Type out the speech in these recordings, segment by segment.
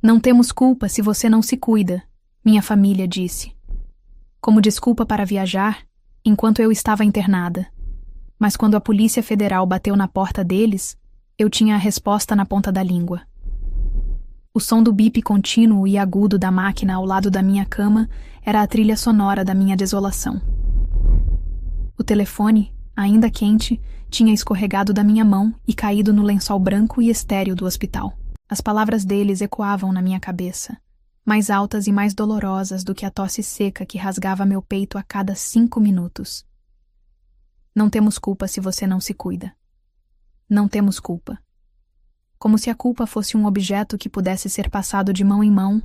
Não temos culpa se você não se cuida, minha família disse. Como desculpa para viajar, enquanto eu estava internada. Mas quando a Polícia Federal bateu na porta deles, eu tinha a resposta na ponta da língua. O som do bip contínuo e agudo da máquina ao lado da minha cama era a trilha sonora da minha desolação. O telefone, ainda quente, tinha escorregado da minha mão e caído no lençol branco e estéril do hospital. As palavras deles ecoavam na minha cabeça, mais altas e mais dolorosas do que a tosse seca que rasgava meu peito a cada 5 minutos. Não temos culpa se você não se cuida. Não temos culpa. Como se a culpa fosse um objeto que pudesse ser passado de mão em mão,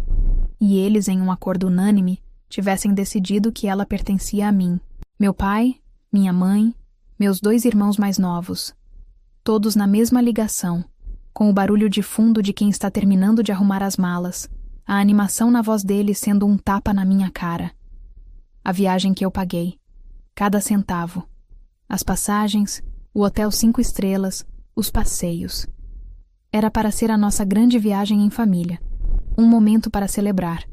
e eles, em um acordo unânime, tivessem decidido que ela pertencia a mim. Meu pai, minha mãe, meus 2 irmãos mais novos, todos na mesma ligação, com o barulho de fundo de quem está terminando de arrumar as malas, a animação na voz deles sendo um tapa na minha cara. A viagem que eu paguei, cada centavo, as passagens, o hotel 5 estrelas, os passeios. Era para ser a nossa grande viagem em família, um momento para celebrar,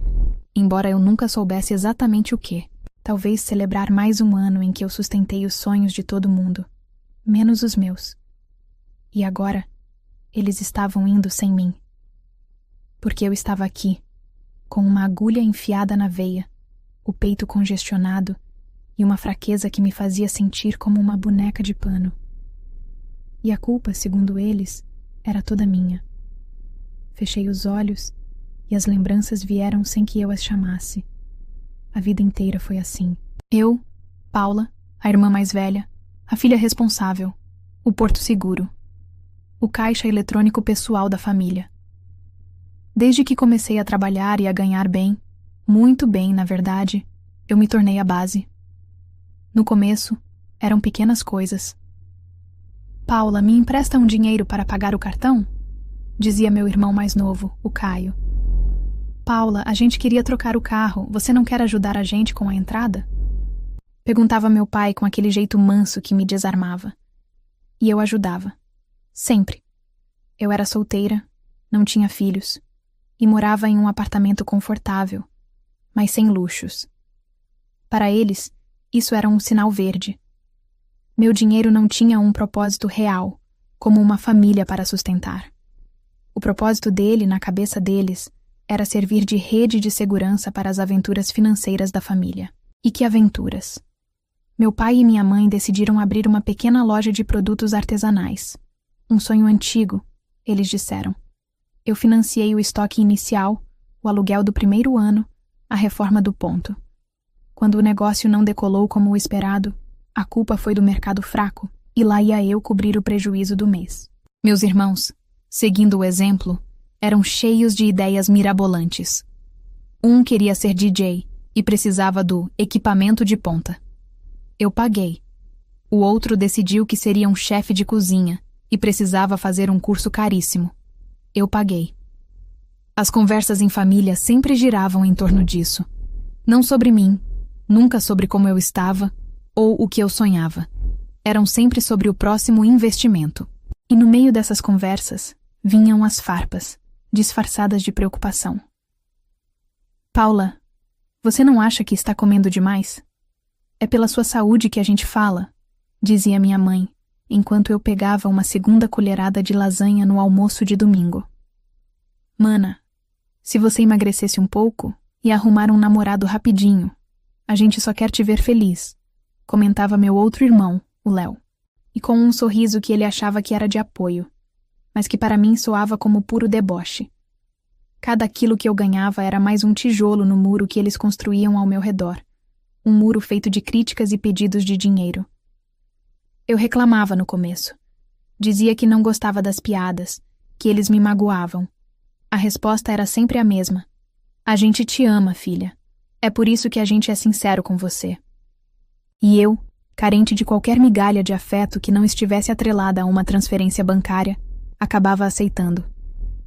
embora eu nunca soubesse exatamente o quê. Talvez celebrar mais um ano em que eu sustentei os sonhos de todo mundo, menos os meus. E agora, eles estavam indo sem mim. Porque eu estava aqui, com uma agulha enfiada na veia, o peito congestionado e uma fraqueza que me fazia sentir como uma boneca de pano. E a culpa, segundo eles, era toda minha. Fechei os olhos e as lembranças vieram sem que eu as chamasse. A vida inteira foi assim. Eu, Paula, a irmã mais velha, a filha responsável, o porto seguro, o caixa eletrônico pessoal da família. Desde que comecei a trabalhar e a ganhar bem, muito bem, na verdade, eu me tornei a base. No começo, eram pequenas coisas. Paula, me empresta um dinheiro para pagar o cartão? Dizia meu irmão mais novo, o Caio. Paula, a gente queria trocar o carro, você não quer ajudar a gente com a entrada? Perguntava meu pai com aquele jeito manso que me desarmava. E eu ajudava. Sempre. Eu era solteira, não tinha filhos, e morava em um apartamento confortável, mas sem luxos. Para eles, isso era um sinal verde. Meu dinheiro não tinha um propósito real, como uma família para sustentar. O propósito dele, na cabeça deles, era servir de rede de segurança para as aventuras financeiras da família. E que aventuras! Meu pai e minha mãe decidiram abrir uma pequena loja de produtos artesanais. Um sonho antigo, eles disseram. Eu financiei o estoque inicial, o aluguel do primeiro ano, a reforma do ponto. Quando o negócio não decolou como o esperado, a culpa foi do mercado fraco, e lá ia eu cobrir o prejuízo do mês. Meus irmãos, seguindo o exemplo, eram cheios de ideias mirabolantes. Um queria ser DJ e precisava do equipamento de ponta. Eu paguei. O outro decidiu que seria um chefe de cozinha e precisava fazer um curso caríssimo. Eu paguei. As conversas em família sempre giravam em torno disso. Não sobre mim, nunca sobre como eu estava ou o que eu sonhava. Eram sempre sobre o próximo investimento. E no meio dessas conversas, vinham as farpas, disfarçadas de preocupação. Paula, você não acha que está comendo demais? É pela sua saúde que a gente fala, dizia minha mãe, enquanto eu pegava uma segunda colherada de lasanha no almoço de domingo. Mana, se você emagrecesse um pouco e arrumar um namorado rapidinho, a gente só quer te ver feliz, comentava meu outro irmão, o Léo, e com um sorriso que ele achava que era de apoio, mas que para mim soava como puro deboche. Cada quilo que eu ganhava era mais um tijolo no muro que eles construíam ao meu redor, um muro feito de críticas e pedidos de dinheiro. Eu reclamava no começo. Dizia que não gostava das piadas, que eles me magoavam. A resposta era sempre a mesma. A gente te ama, filha. É por isso que a gente é sincero com você. E eu, carente de qualquer migalha de afeto que não estivesse atrelada a uma transferência bancária, acabava aceitando.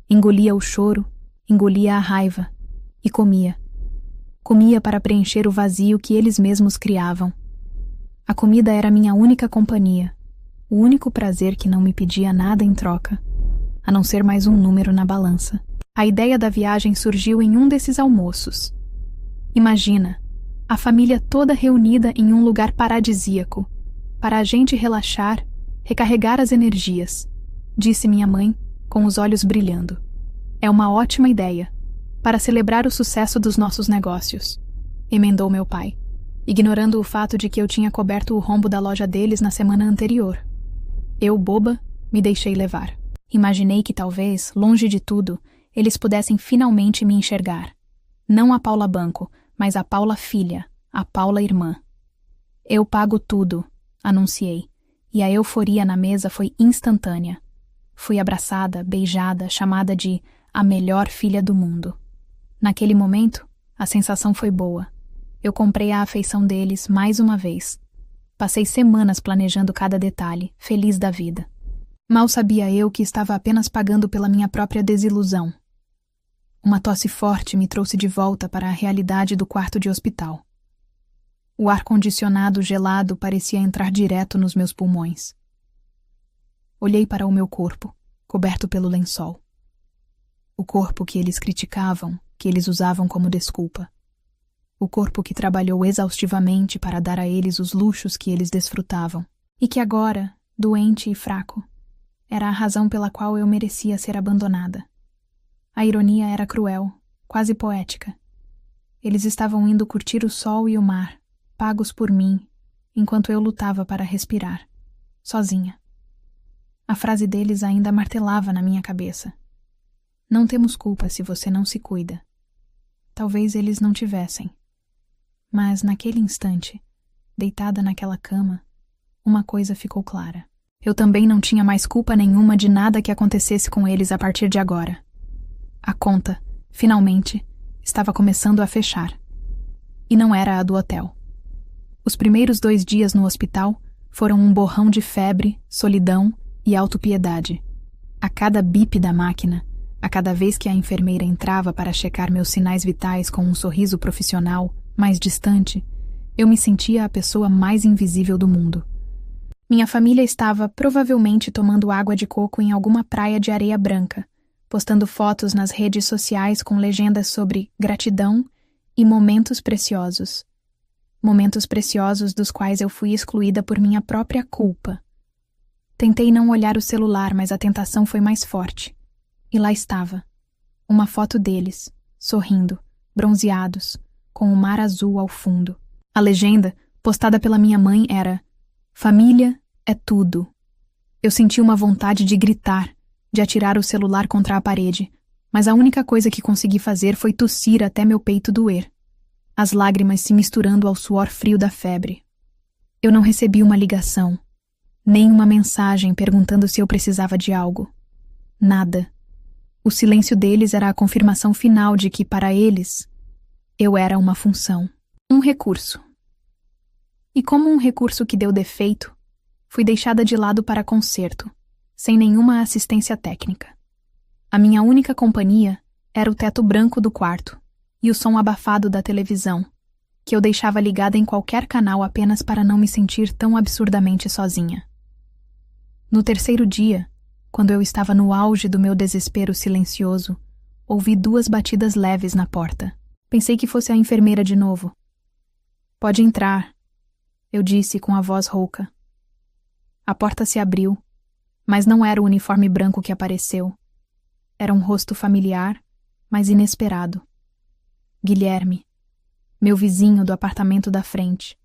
Engolia o choro, engolia a raiva e comia. Comia para preencher o vazio que eles mesmos criavam. A comida era minha única companhia, o único prazer que não me pedia nada em troca, a não ser mais um número na balança. A ideia da viagem surgiu em um desses almoços. Imagina, a família toda reunida em um lugar paradisíaco, para a gente relaxar, recarregar as energias, disse minha mãe, com os olhos brilhando. É uma ótima ideia, para celebrar o sucesso dos nossos negócios, emendou meu pai, ignorando o fato de que eu tinha coberto o rombo da loja deles na semana anterior. Eu, boba, me deixei levar. Imaginei que talvez, longe de tudo, eles pudessem finalmente me enxergar. Não a Paula Banco, mas a Paula filha, a Paula irmã. Eu pago tudo, anunciei, e a euforia na mesa foi instantânea. Fui abraçada, beijada, chamada de a melhor filha do mundo. Naquele momento, a sensação foi boa. Eu comprei a afeição deles mais uma vez. Passei semanas planejando cada detalhe, feliz da vida. Mal sabia eu que estava apenas pagando pela minha própria desilusão. Uma tosse forte me trouxe de volta para a realidade do quarto de hospital. O ar-condicionado gelado parecia entrar direto nos meus pulmões. Olhei para o meu corpo, coberto pelo lençol. O corpo que eles criticavam, que eles usavam como desculpa. O corpo que trabalhou exaustivamente para dar a eles os luxos que eles desfrutavam. E que agora, doente e fraco, era a razão pela qual eu merecia ser abandonada. A ironia era cruel, quase poética. Eles estavam indo curtir o sol e o mar, pagos por mim, enquanto eu lutava para respirar, sozinha. A frase deles ainda martelava na minha cabeça. Não temos culpa se você não se cuida. Talvez eles não tivessem. Mas naquele instante, deitada naquela cama, uma coisa ficou clara. Eu também não tinha mais culpa nenhuma de nada que acontecesse com eles a partir de agora. A conta, finalmente, estava começando a fechar. E não era a do hotel. Os primeiros 2 dias no hospital foram um borrão de febre, solidão e autopiedade. A cada bip da máquina, a cada vez que a enfermeira entrava para checar meus sinais vitais com um sorriso profissional, mais distante, eu me sentia a pessoa mais invisível do mundo. Minha família estava provavelmente tomando água de coco em alguma praia de areia branca, postando fotos nas redes sociais com legendas sobre gratidão e momentos preciosos. Momentos preciosos dos quais eu fui excluída por minha própria culpa. Tentei não olhar o celular, mas a tentação foi mais forte. E lá estava, uma foto deles, sorrindo, bronzeados, com o mar azul ao fundo. A legenda, postada pela minha mãe, era: família é tudo. Eu senti uma vontade de gritar, de atirar o celular contra a parede, mas a única coisa que consegui fazer foi tossir até meu peito doer, as lágrimas se misturando ao suor frio da febre. Eu não recebi uma ligação, nem uma mensagem perguntando se eu precisava de algo. Nada. O silêncio deles era a confirmação final de que, para eles, eu era uma função, um recurso. E como um recurso que deu defeito, fui deixada de lado para conserto, sem nenhuma assistência técnica. A minha única companhia era o teto branco do quarto e o som abafado da televisão, que eu deixava ligada em qualquer canal apenas para não me sentir tão absurdamente sozinha. No 3º dia, quando eu estava no auge do meu desespero silencioso, ouvi 2 batidas leves na porta. Pensei que fosse a enfermeira de novo. Pode entrar, eu disse com a voz rouca. A porta se abriu, mas não era o uniforme branco que apareceu. Era um rosto familiar, mas inesperado. Guilherme, meu vizinho do apartamento da frente.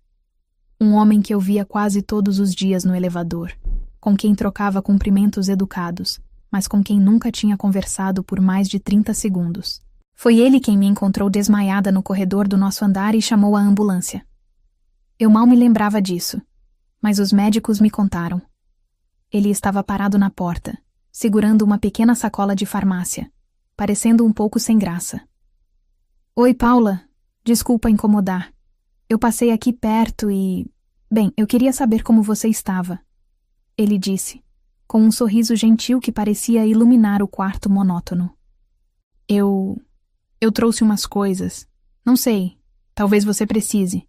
Um homem que eu via quase todos os dias no elevador, com quem trocava cumprimentos educados, mas com quem nunca tinha conversado por mais de 30 segundos. Foi ele quem me encontrou desmaiada no corredor do nosso andar e chamou a ambulância. Eu mal me lembrava disso, mas os médicos me contaram. Ele estava parado na porta, segurando uma pequena sacola de farmácia, parecendo um pouco sem graça. Oi, Paula. Desculpa incomodar. Eu passei aqui perto e... Bem, eu queria saber como você estava. Ele disse, com um sorriso gentil que parecia iluminar o quarto monótono. Eu trouxe umas coisas. Não sei, talvez você precise.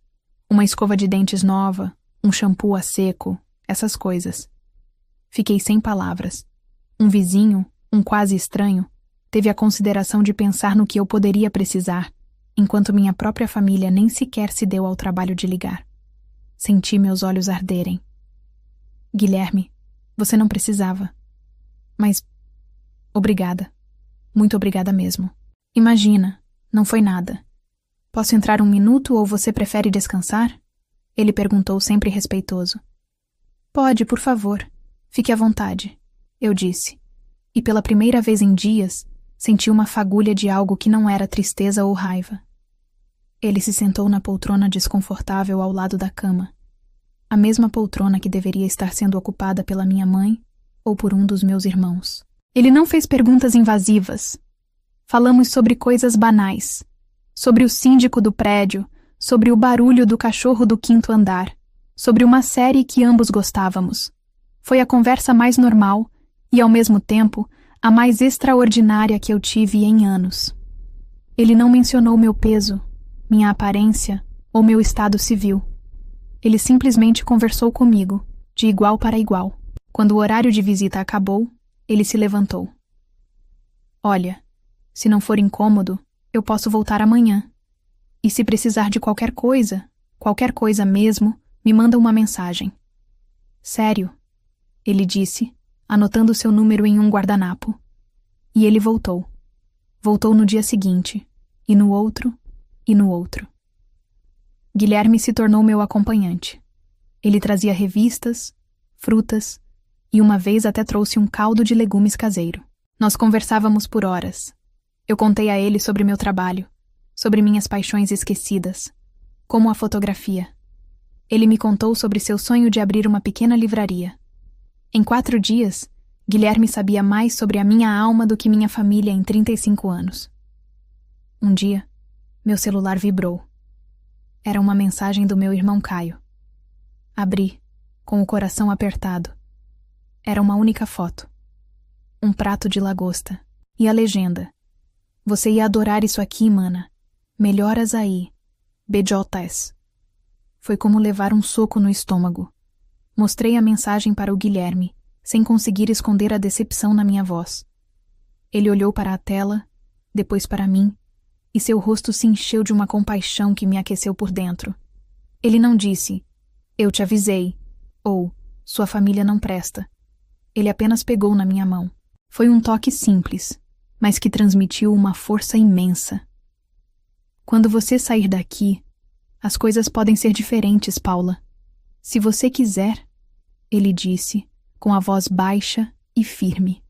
Uma escova de dentes nova, um shampoo a seco, essas coisas. Fiquei sem palavras. Um vizinho, um quase estranho, Teve a consideração de pensar no que eu poderia precisar, enquanto minha própria família nem sequer se deu ao trabalho de ligar. Senti meus olhos arderem. Guilherme, você não precisava. Mas, obrigada. Muito obrigada mesmo. Imagina, não foi nada. Posso entrar um minuto ou você prefere descansar? Ele perguntou sempre respeitoso. Pode, por favor. Fique à vontade, eu disse. E pela primeira vez em dias, senti uma fagulha de algo que não era tristeza ou raiva. Ele se sentou na poltrona desconfortável ao lado da cama. A mesma poltrona que deveria estar sendo ocupada pela minha mãe ou por um dos meus irmãos. Ele não fez perguntas invasivas. Falamos sobre coisas banais. Sobre o síndico do prédio, sobre o barulho do cachorro do quinto andar, sobre uma série que ambos gostávamos. Foi a conversa mais normal e, ao mesmo tempo, a mais extraordinária que eu tive em anos. Ele não mencionou meu peso, minha aparência ou meu estado civil. Ele simplesmente conversou comigo, de igual para igual. Quando o horário de visita acabou, ele se levantou. Olha, se não for incômodo, eu posso voltar amanhã. E se precisar de qualquer coisa mesmo, me manda uma mensagem. Sério, ele disse, anotando seu número em um guardanapo. E ele voltou. Voltou no dia seguinte, e no outro, e no outro. Guilherme se tornou meu acompanhante. Ele trazia revistas, frutas, e uma vez até trouxe um caldo de legumes caseiro. Nós conversávamos por horas. Eu contei a ele sobre meu trabalho, sobre minhas paixões esquecidas, como a fotografia. Ele me contou sobre seu sonho de abrir uma pequena livraria. Em 4 dias, Guilherme sabia mais sobre a minha alma do que minha família em 35 anos. Um dia, meu celular vibrou. Era uma mensagem do meu irmão Caio. Abri, com o coração apertado. Era uma única foto. Um prato de lagosta. E a legenda. Você ia adorar isso aqui, mana. Melhoras aí. BJs. Foi como levar um soco no estômago. Mostrei a mensagem para o Guilherme, sem conseguir esconder a decepção na minha voz. Ele olhou para a tela, depois para mim, e seu rosto se encheu de uma compaixão que me aqueceu por dentro. Ele não disse, eu te avisei, ou sua família não presta. Ele apenas pegou na minha mão. Foi um toque simples, mas que transmitiu uma força imensa. Quando você sair daqui, as coisas podem ser diferentes, Paula. Se você quiser, ele disse, com a voz baixa e firme.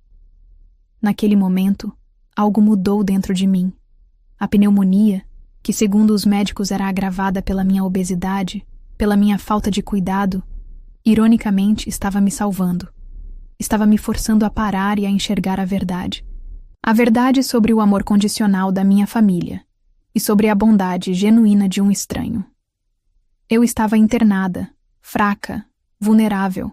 Naquele momento, algo mudou dentro de mim. A pneumonia, que segundo os médicos era agravada pela minha obesidade, pela minha falta de cuidado, ironicamente estava me salvando. Estava me forçando a parar e a enxergar a verdade. A verdade sobre o amor condicional da minha família e sobre a bondade genuína de um estranho. Eu estava internada, fraca, vulnerável,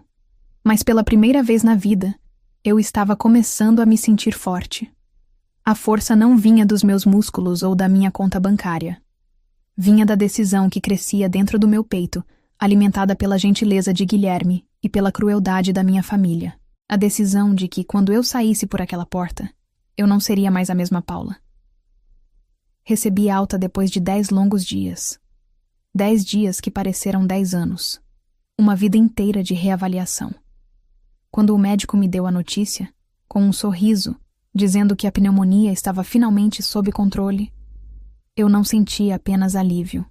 mas pela primeira vez na vida, eu estava começando a me sentir forte. A força não vinha dos meus músculos ou da minha conta bancária. Vinha da decisão que crescia dentro do meu peito, alimentada pela gentileza de Guilherme e pela crueldade da minha família. A decisão de que, quando eu saísse por aquela porta, eu não seria mais a mesma Paula. Recebi alta depois de 10 longos dias. 10 dias que pareceram 10 anos. Uma vida inteira de reavaliação. Quando o médico me deu a notícia, com um sorriso, dizendo que a pneumonia estava finalmente sob controle, eu não senti apenas alívio.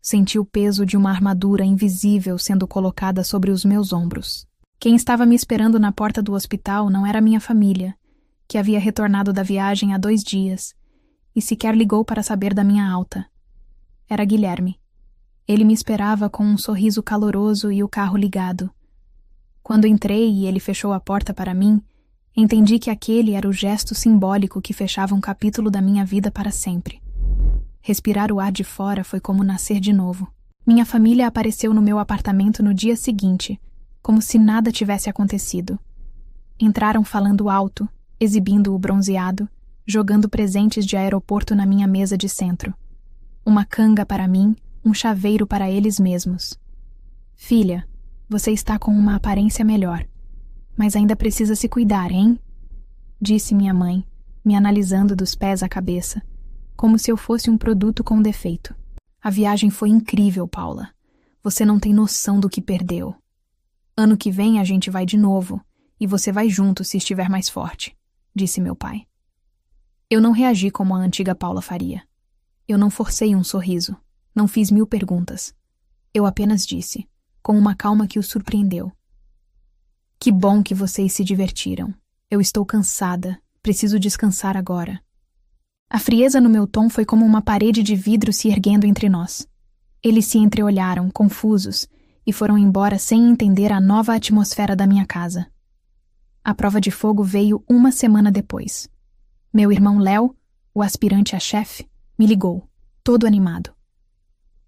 Senti o peso de uma armadura invisível sendo colocada sobre os meus ombros. Quem estava me esperando na porta do hospital não era minha família, que havia retornado da viagem há 2 dias, e sequer ligou para saber da minha alta. Era Guilherme. Ele me esperava com um sorriso caloroso e o carro ligado. Quando entrei e ele fechou a porta para mim, entendi que aquele era o gesto simbólico que fechava um capítulo da minha vida para sempre. Respirar o ar de fora foi como nascer de novo. Minha família apareceu no meu apartamento no dia seguinte, como se nada tivesse acontecido. Entraram falando alto, exibindo o bronzeado, jogando presentes de aeroporto na minha mesa de centro. Uma canga para mim, um chaveiro para eles mesmos. Filha, você está com uma aparência melhor, mas ainda precisa se cuidar, hein? Disse minha mãe, me analisando dos pés à cabeça, como se eu fosse um produto com defeito. A viagem foi incrível, Paula. Você não tem noção do que perdeu. Ano que vem a gente vai de novo, e você vai junto se estiver mais forte, disse meu pai. Eu não reagi como a antiga Paula faria. Eu não forcei um sorriso, não fiz 1000 perguntas. Eu apenas disse, com uma calma que o surpreendeu. Que bom que vocês se divertiram. Eu estou cansada, preciso descansar agora. A frieza no meu tom foi como uma parede de vidro se erguendo entre nós. Eles se entreolharam, confusos, e foram embora sem entender a nova atmosfera da minha casa. A prova de fogo veio 1 semana depois. Meu irmão Léo, o aspirante a chefe, me ligou, todo animado.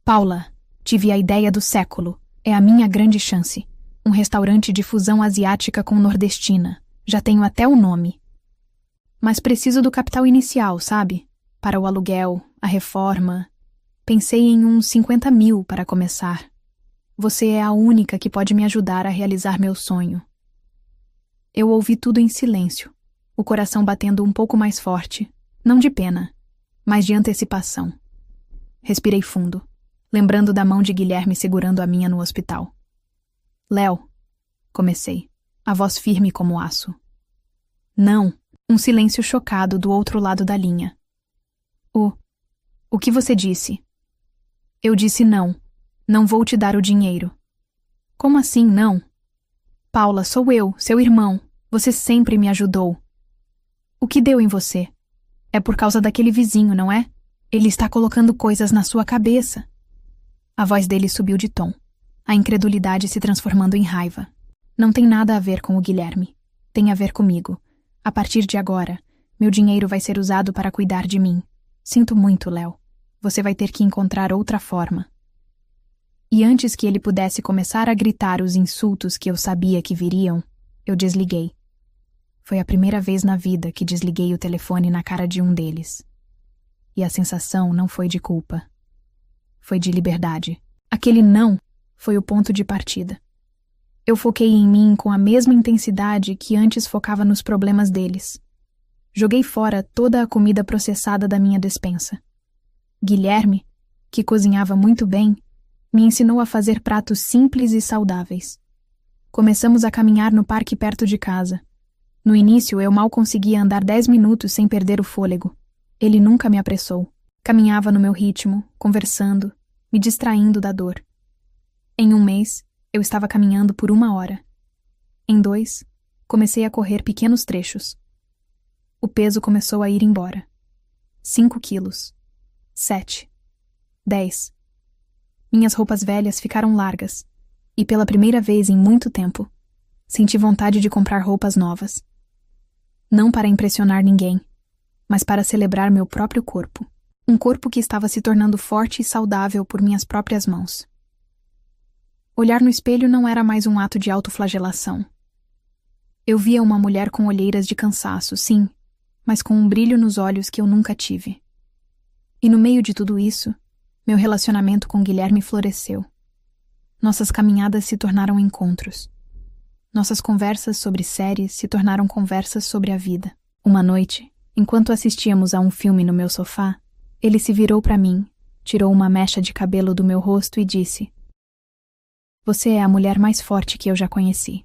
Paula, tive a ideia do século. É a minha grande chance. Um restaurante de fusão asiática com nordestina. Já tenho até o nome. Mas preciso do capital inicial, sabe? Para o aluguel, a reforma. Pensei em uns 50 mil para começar. Você é a única que pode me ajudar a realizar meu sonho. Eu ouvi tudo em silêncio, o coração batendo um pouco mais forte, não de pena, mas de antecipação. Respirei fundo, lembrando da mão de Guilherme segurando a minha no hospital. Léo, comecei, a voz firme como aço. Não, um silêncio chocado do outro lado da linha. O que você disse? Eu disse não. Não vou te dar o dinheiro. Como assim, não? Paula, sou eu, seu irmão. Você sempre me ajudou. O que deu em você? É por causa daquele vizinho, não é? Ele está colocando coisas na sua cabeça. A voz dele subiu de tom, a incredulidade se transformando em raiva. Não tem nada a ver com o Guilherme. Tem a ver comigo. A partir de agora, meu dinheiro vai ser usado para cuidar de mim. Sinto muito, Léo. Você vai ter que encontrar outra forma. E antes que ele pudesse começar a gritar os insultos que eu sabia que viriam, eu desliguei. Foi a primeira vez na vida que desliguei o telefone na cara de um deles. E a sensação não foi de culpa. Foi de liberdade. Aquele não foi o ponto de partida. Eu foquei em mim com a mesma intensidade que antes focava nos problemas deles. Joguei fora toda a comida processada da minha despensa. Guilherme, que cozinhava muito bem, me ensinou a fazer pratos simples e saudáveis. Começamos a caminhar no parque perto de casa. No início, eu mal conseguia andar 10 minutos sem perder o fôlego. Ele nunca me apressou. Caminhava no meu ritmo, conversando, me distraindo da dor. Em 1 mês, eu estava caminhando por 1 hora. Em 2, comecei a correr pequenos trechos. O peso começou a ir embora. 5 quilos. 7. 10. Minhas roupas velhas ficaram largas, e pela primeira vez em muito tempo, senti vontade de comprar roupas novas. Não para impressionar ninguém, mas para celebrar meu próprio corpo. Um corpo que estava se tornando forte e saudável por minhas próprias mãos. Olhar no espelho não era mais um ato de autoflagelação. Eu via uma mulher com olheiras de cansaço, sim, mas com um brilho nos olhos que eu nunca tive. E no meio de tudo isso, meu relacionamento com Guilherme floresceu. Nossas caminhadas se tornaram encontros. Nossas conversas sobre séries se tornaram conversas sobre a vida. Uma noite, enquanto assistíamos a um filme no meu sofá, ele se virou para mim, tirou uma mecha de cabelo do meu rosto e disse: "Você é a mulher mais forte que eu já conheci."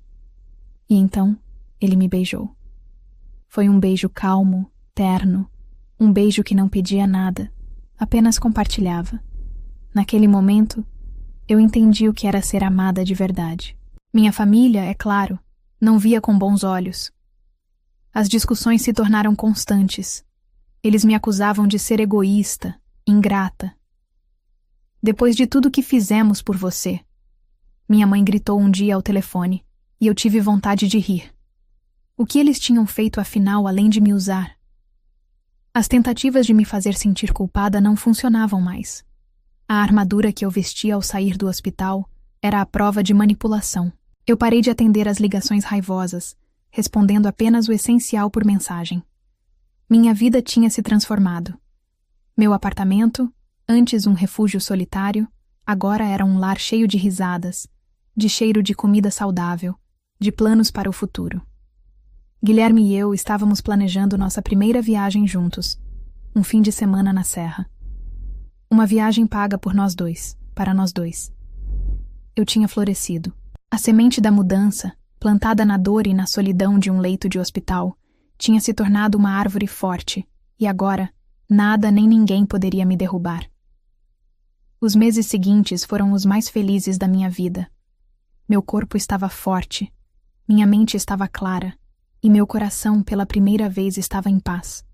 E então, ele me beijou. Foi um beijo calmo, terno, um beijo que não pedia nada, apenas compartilhava. Naquele momento, eu entendi o que era ser amada de verdade. Minha família, é claro, não via com bons olhos. As discussões se tornaram constantes. Eles me acusavam de ser egoísta, ingrata. "Depois de tudo que fizemos por você", minha mãe gritou um dia ao telefone, e eu tive vontade de rir. O que eles tinham feito afinal além de me usar? As tentativas de me fazer sentir culpada não funcionavam mais. A armadura que eu vestia ao sair do hospital era a prova de manipulação. Eu parei de atender às ligações raivosas, respondendo apenas o essencial por mensagem. Minha vida tinha se transformado. Meu apartamento, antes um refúgio solitário, agora era um lar cheio de risadas, de cheiro de comida saudável, de planos para o futuro. Guilherme e eu estávamos planejando nossa primeira viagem juntos, um fim de semana na serra. Uma viagem paga por nós dois, para nós dois. Eu tinha florescido. A semente da mudança, plantada na dor e na solidão de um leito de hospital, tinha se tornado uma árvore forte, e agora, nada nem ninguém poderia me derrubar. Os meses seguintes foram os mais felizes da minha vida. Meu corpo estava forte, minha mente estava clara, e meu coração, pela primeira vez, estava em paz.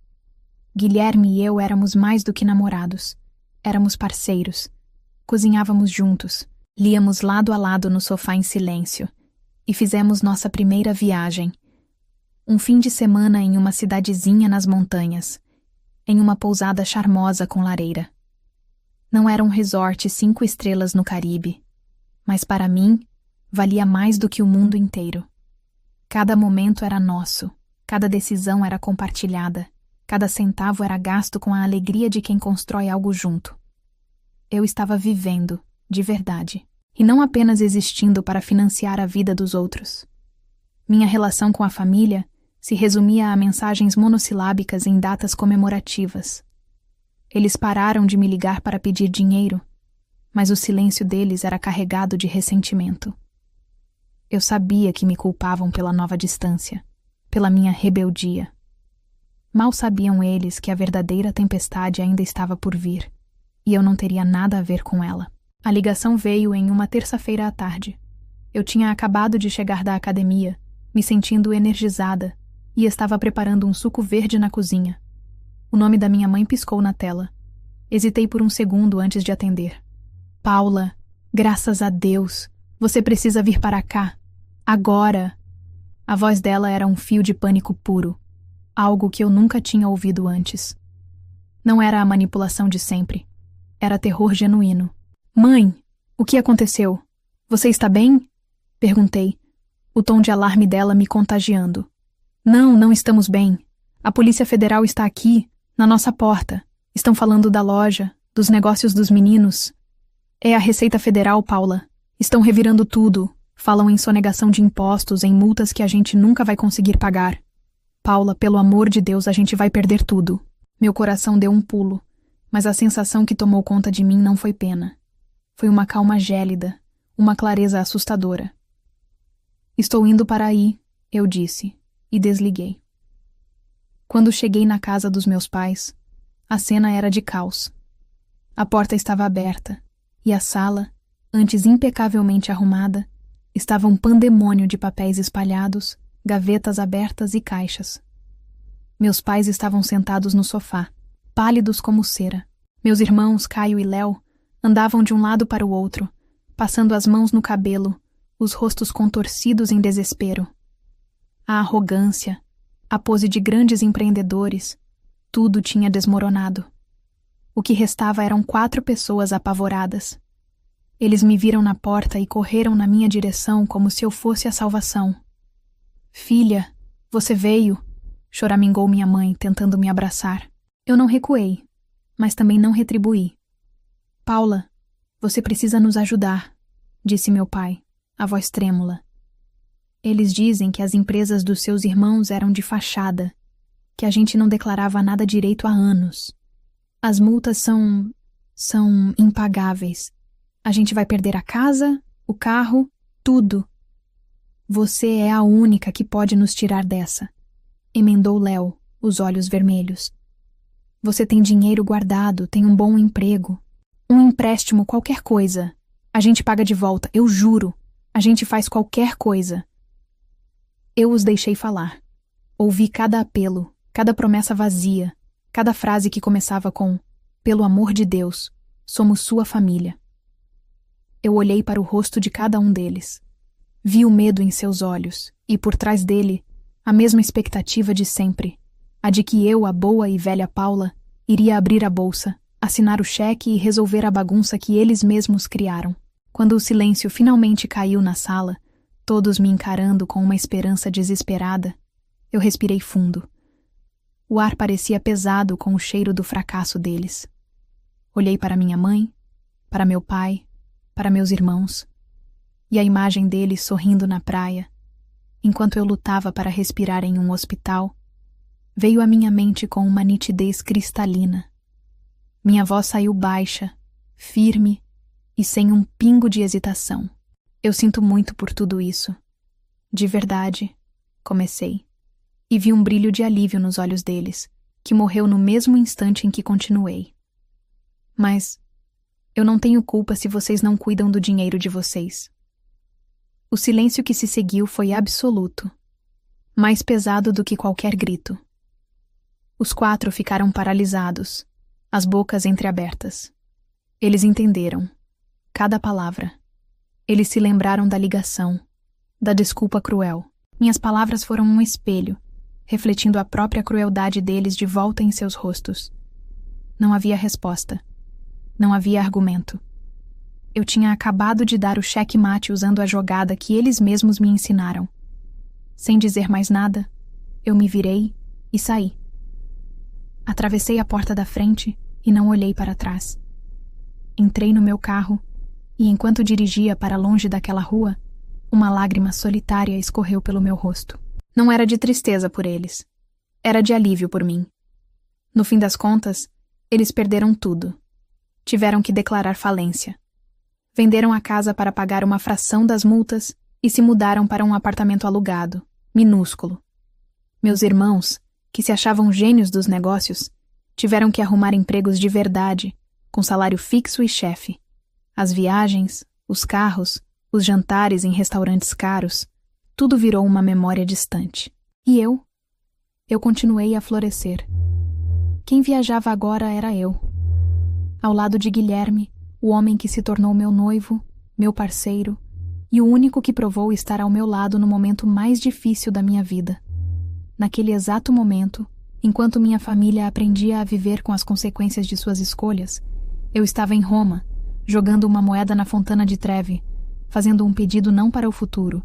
Guilherme e eu éramos mais do que namorados. Éramos parceiros. Cozinhávamos juntos, líamos lado a lado no sofá em silêncio, e fizemos nossa primeira viagem. Um fim de semana em uma cidadezinha nas montanhas, em uma pousada charmosa com lareira. Não era um resort 5 estrelas no Caribe, mas para mim, valia mais do que o mundo inteiro. Cada momento era nosso, cada decisão era compartilhada, cada centavo era gasto com a alegria de quem constrói algo junto. Eu estava vivendo, de verdade, e não apenas existindo para financiar a vida dos outros. Minha relação com a família se resumia a mensagens monossilábicas em datas comemorativas. Eles pararam de me ligar para pedir dinheiro, mas o silêncio deles era carregado de ressentimento. Eu sabia que me culpavam pela nova distância, pela minha rebeldia. Mal sabiam eles que a verdadeira tempestade ainda estava por vir, e eu não teria nada a ver com ela. A ligação veio em uma terça-feira à tarde. Eu tinha acabado de chegar da academia, me sentindo energizada, e estava preparando um suco verde na cozinha. O nome da minha mãe piscou na tela. Hesitei por um segundo antes de atender. Paula, graças a Deus, você precisa vir para cá. Agora! A voz dela era um fio de pânico puro, algo que eu nunca tinha ouvido antes. Não era a manipulação de sempre. Era terror genuíno. Mãe, o que aconteceu? Você está bem? Perguntei, o tom de alarme dela me contagiando. Não estamos bem. A Polícia Federal está aqui, na nossa porta. Estão falando da loja, dos negócios dos meninos. É a Receita Federal, Paula. Estão revirando tudo. Falam em sonegação de impostos, em multas que a gente nunca vai conseguir pagar. Paula, pelo amor de Deus, a gente vai perder tudo. Meu coração deu um pulo, mas a sensação que tomou conta de mim não foi pena. Foi uma calma gélida, uma clareza assustadora. Estou indo para aí, eu disse, e desliguei. Quando cheguei na casa dos meus pais, a cena era de caos. A porta estava aberta, e a sala, antes impecavelmente arrumada, estava um pandemônio de papéis espalhados, gavetas abertas e caixas. Meus pais estavam sentados no sofá, pálidos como cera. Meus irmãos, Caio e Léo, andavam de um lado para o outro, passando as mãos no cabelo, os rostos contorcidos em desespero. A arrogância, a pose de grandes empreendedores, tudo tinha desmoronado. O que restava eram 4 pessoas apavoradas. Eles me viram na porta e correram na minha direção como se eu fosse a salvação. Filha, você veio, choramingou minha mãe, tentando me abraçar. Eu não recuei, mas também não retribuí. Paula, você precisa nos ajudar, disse meu pai, a voz trêmula. Eles dizem que as empresas dos seus irmãos eram de fachada, que a gente não declarava nada direito há anos. As multas são impagáveis. A gente vai perder a casa, o carro, tudo. Você é a única que pode nos tirar dessa, emendou Léo, os olhos vermelhos. Você tem dinheiro guardado, tem um bom emprego. Um empréstimo, qualquer coisa. A gente paga de volta, eu juro. A gente faz qualquer coisa. Eu os deixei falar. Ouvi cada apelo, cada promessa vazia, cada frase que começava com "Pelo amor de Deus, somos sua família". Eu olhei para o rosto de cada um deles. Vi o medo em seus olhos e, por trás dele, a mesma expectativa de sempre, a de que eu, a boa e velha Paula, iria abrir a bolsa, assinar o cheque e resolver a bagunça que eles mesmos criaram. Quando o silêncio finalmente caiu na sala, todos me encarando com uma esperança desesperada, eu respirei fundo. O ar parecia pesado com o cheiro do fracasso deles. Olhei para minha mãe, para meu pai, para meus irmãos, e a imagem deles sorrindo na praia, enquanto eu lutava para respirar em um hospital, veio à minha mente com uma nitidez cristalina. Minha voz saiu baixa, firme e sem um pingo de hesitação. Eu sinto muito por tudo isso. De verdade, comecei, e vi um brilho de alívio nos olhos deles, que morreu no mesmo instante em que continuei. Mas eu não tenho culpa se vocês não cuidam do dinheiro de vocês. O silêncio que se seguiu foi absoluto, mais pesado do que qualquer grito. Os 4 ficaram paralisados, as bocas entreabertas. Eles entenderam, cada palavra. Eles se lembraram da ligação, da desculpa cruel. Minhas palavras foram um espelho, refletindo a própria crueldade deles de volta em seus rostos. Não havia resposta. Não havia argumento. Eu tinha acabado de dar o cheque-mate usando a jogada que eles mesmos me ensinaram. Sem dizer mais nada, eu me virei e saí. Atravessei a porta da frente e não olhei para trás. Entrei no meu carro e, enquanto dirigia para longe daquela rua, uma lágrima solitária escorreu pelo meu rosto. Não era de tristeza por eles. Era de alívio por mim. No fim das contas, eles perderam tudo. Tiveram que declarar falência. Venderam a casa para pagar uma fração das multas e se mudaram para um apartamento alugado, minúsculo. Meus irmãos, que se achavam gênios dos negócios, tiveram que arrumar empregos de verdade, com salário fixo e chefe. As viagens, os carros, os jantares em restaurantes caros, tudo virou uma memória distante. E eu? Eu continuei a florescer. Quem viajava agora era eu. Ao lado de Guilherme, o homem que se tornou meu noivo, meu parceiro, e o único que provou estar ao meu lado no momento mais difícil da minha vida. Naquele exato momento, enquanto minha família aprendia a viver com as consequências de suas escolhas, eu estava em Roma, jogando uma moeda na Fontana di Trevi, fazendo um pedido não para o futuro,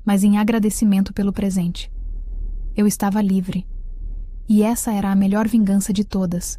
mas em agradecimento pelo presente. Eu estava livre. E essa era a melhor vingança de todas.